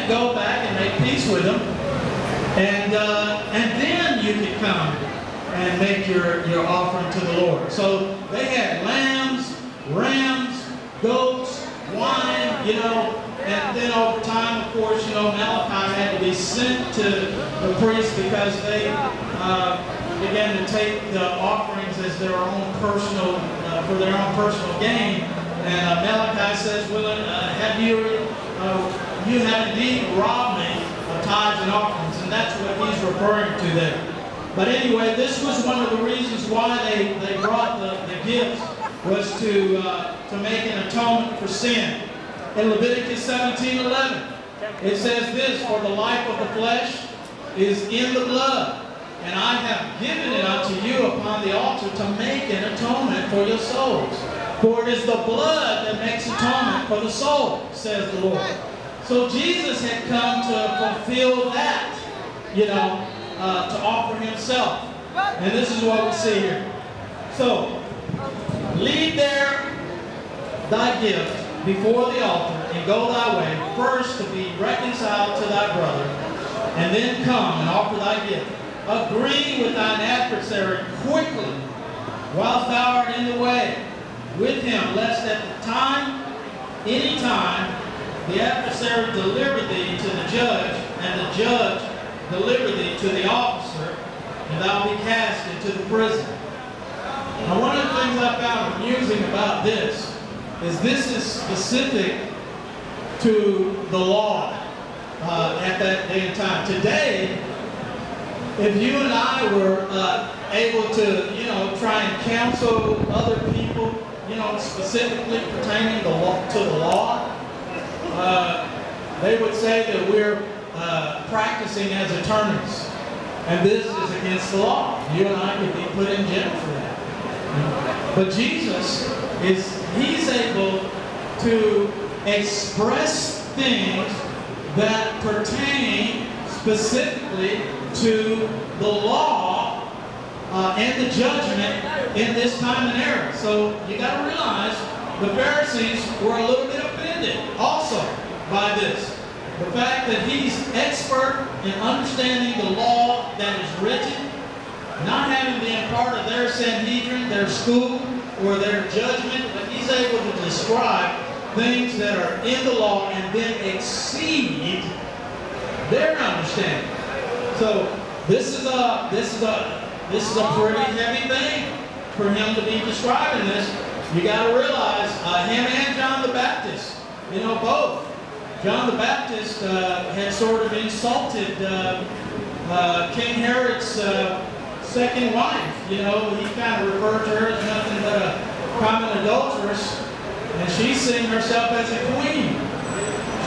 can't go back and make peace with them, and then you can come and make your offering to the Lord. So they had lambs, rams, goats, wine, and then over time, of course, Malachi had to be sent to the priests because they began to take the offerings as their own personal, for their own personal gain. And Malachi says, well, you have indeed robbed me of tithes and offerings, and that's what he's referring to there. But anyway, this was one of the reasons why they brought the gifts, was to make an atonement for sin. In Leviticus 17:11, it says this, for the life of the flesh is in the blood, and I have given it unto you upon the altar to make an atonement for your souls. For it is the blood that makes atonement for the soul, says the Lord. So Jesus had come to fulfill that, to offer himself. And this is what we see here. So, leave there thy gift before the altar, and go thy way, first to be reconciled to thy brother, and then come and offer thy gift. Agree with thine adversary quickly, whilst thou art in the way with him, lest at the time, any time, the adversary deliver thee to the judge, and the judge deliver thee to the officer, and thou be cast into the prison. Now, one of the things I found amusing about this is specific to the law at that day and time. Today, if you and I were able to, try and counsel other people, specifically pertaining to the law, they would say that we're practicing as attorneys, and this is against the law. You and I could be put in jail for that. But Jesus he's able to express things that pertain specifically to the law and the judgment in this time and era. So you got to realize the Pharisees were a little bit offended also by this. The fact that he's expert in understanding the law that is written, not having been part of their Sanhedrin, their school, or their judgment, but he's able to describe things that are in the law and then exceed their understanding. So this is a pretty heavy thing for him to be describing this. You got to realize him and John the Baptist, both. John the Baptist had sort of insulted King Herod's second wife. He kind of referred to her as nothing but a common adulteress, and she's seeing herself as a queen.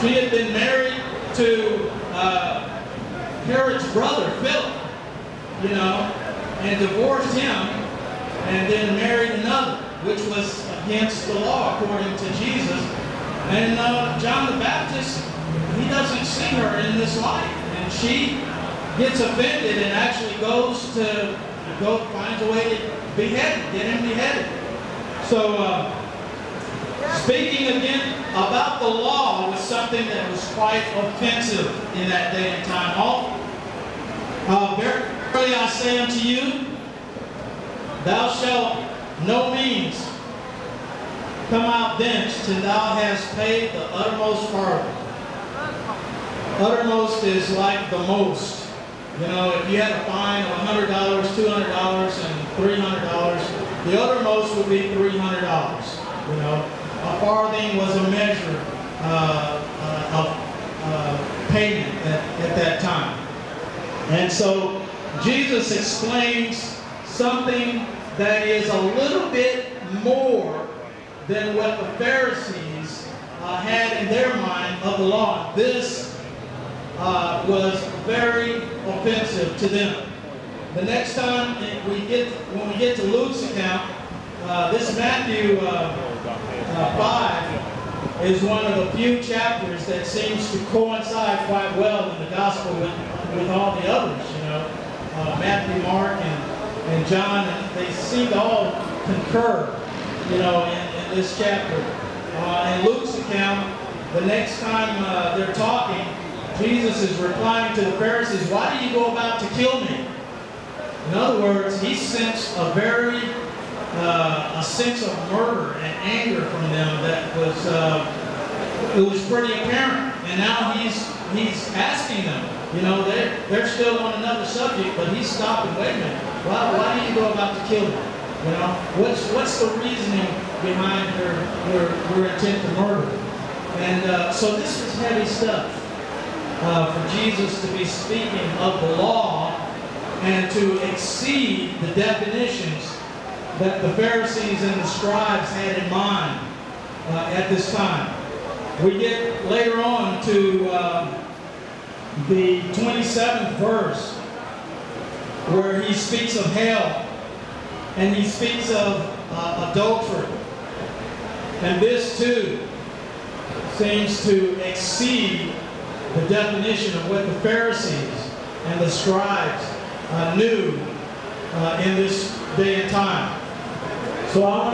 She had been married to Herod's brother, Philip, and divorced him, and then married another, which was against the law according to Jesus. And John the Baptist, he doesn't see her in this light, and she gets offended and actually finds a way to get him beheaded. So, speaking again about the law was something that was quite offensive in that day and time. Verily I say unto you, thou shalt no means come out thence till thou hast paid the uttermost farthing. Uttermost is like the most. If you had a fine of $100, $200, and $300, the uttermost would be $300. A farthing was a measure of payment at that time. And so Jesus explains something that is a little bit more than what the Pharisees had in their mind of the law. This was very offensive to them. The next time when we get to Luke's account, this Matthew 5 is one of the few chapters that seems to coincide quite well in the gospel with all the others. Matthew, Mark, and John, and they seem to all concur, in this chapter. In Luke's account, the next time they're talking, Jesus is replying to the Pharisees, why do you go about to kill me? In other words, he sensed a sense of murder and anger from them that was it was pretty apparent. And now he's asking them, you know, they're still on another subject, but he's stopping. Wait a minute, why do you go about to kill me? You know, what's the reasoning behind your intent to murder? And so this is heavy stuff for Jesus to be speaking of the law and to exceed the definitions that the Pharisees and the scribes had in mind at this time. We get later on to the 27th verse where he speaks of hell and he speaks of adultery. And this too seems to exceed the definition of what the Pharisees and the scribes knew in this day and time. So I